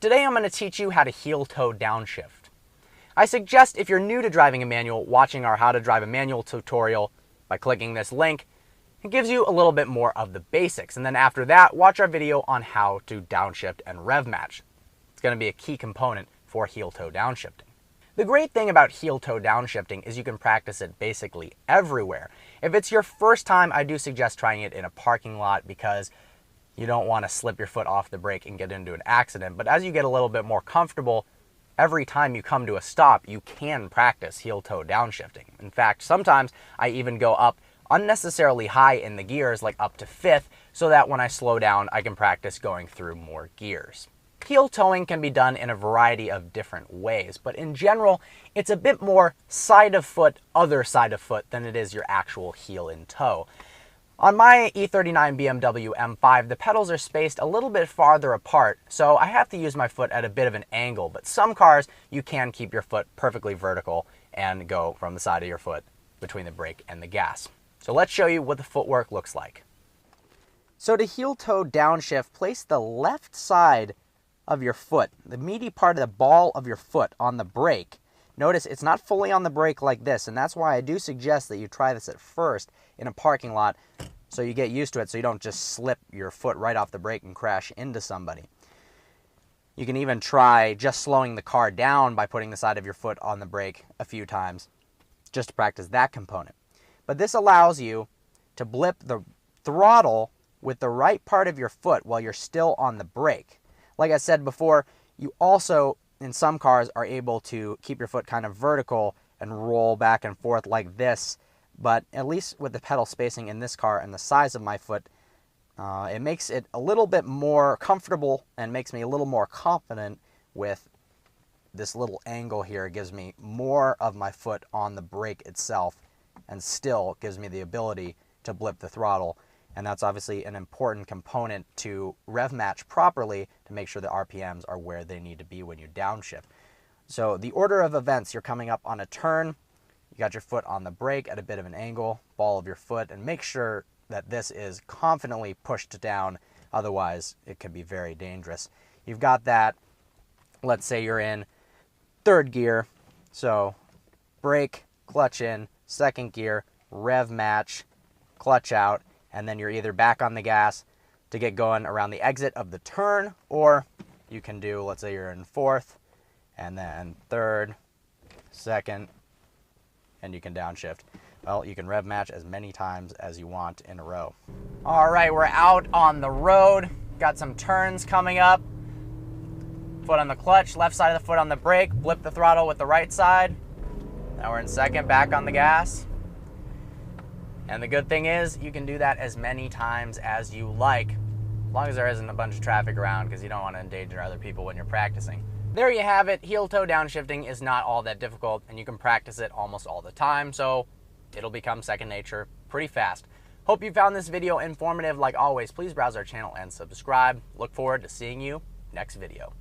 Today I'm going to teach you how to heel-toe downshift. I suggest if you're new to driving a manual, watching our How to Drive a Manual tutorial by clicking this link. It gives you a little bit more of the basics, and then after that, watch our video on how to downshift and rev match. It's going to be a key component for heel-toe downshifting. The great thing about heel-toe downshifting is you can practice it basically everywhere. If it's your first time, I do suggest trying it in a parking lot because you don't want to slip your foot off the brake and get into an accident. But as you get a little bit more comfortable, every time you come to a stop, you can practice heel-toe downshifting. In fact, sometimes I even go up unnecessarily high in the gears, like up to 5th, so that when I slow down, I can practice going through more gears. Heel-toeing can be done in a variety of different ways, but in general, it's a bit more side of foot, other side of foot than it is your actual heel in toe. On my E39 BMW M5, the pedals are spaced a little bit farther apart, so I have to use my foot at a bit of an angle, but some cars, you can keep your foot perfectly vertical and go from the side of your foot between the brake and the gas. So let's show you what the footwork looks like. So to heel-toe downshift, place the left side of your foot, the meaty part of the ball of your foot on the brake. Notice it's not fully on the brake like this, and that's why I do suggest that you try this at first in a parking lot so you get used to it, so you don't just slip your foot right off the brake and crash into somebody. You can even try just slowing the car down by putting the side of your foot on the brake a few times just to practice that component. But this allows you to blip the throttle with the right part of your foot while you're still on the brake. Like I said before, you also, in some cars, are able to keep your foot kind of vertical and roll back and forth like this. But at least with the pedal spacing in this car and the size of my foot, it makes it a little bit more comfortable and makes me a little more confident with this little angle here. It gives me more of my foot on the brake itself and still gives me the ability to blip the throttle. And that's obviously an important component to rev match properly to make sure the RPMs are where they need to be when you downshift. So the order of events, you're coming up on a turn, you got your foot on the brake at a bit of an angle, ball of your foot, and make sure that this is confidently pushed down, otherwise it could be very dangerous. You've got that, let's say you're in 3rd gear, so brake, clutch in, 2nd gear, rev match, clutch out, and then you're either back on the gas to get going around the exit of the turn, or you can do, let's say you're in 4th, and then 3rd, 2nd, and you can downshift. Well, you can rev match as many times as you want in a row. All right, we're out on the road. Got some turns coming up. Foot on the clutch, left side of the foot on the brake, blip the throttle with the right side. Now we're in 2nd, back on the gas. And the good thing is you can do that as many times as you like, as long as there isn't a bunch of traffic around, because you don't want to endanger other people when you're practicing. There you have it. Heel-toe downshifting is not all that difficult, and you can practice it almost all the time, so it'll become second nature pretty fast. Hope you found this video informative. Like always, please browse our channel and subscribe. Look forward to seeing you next video.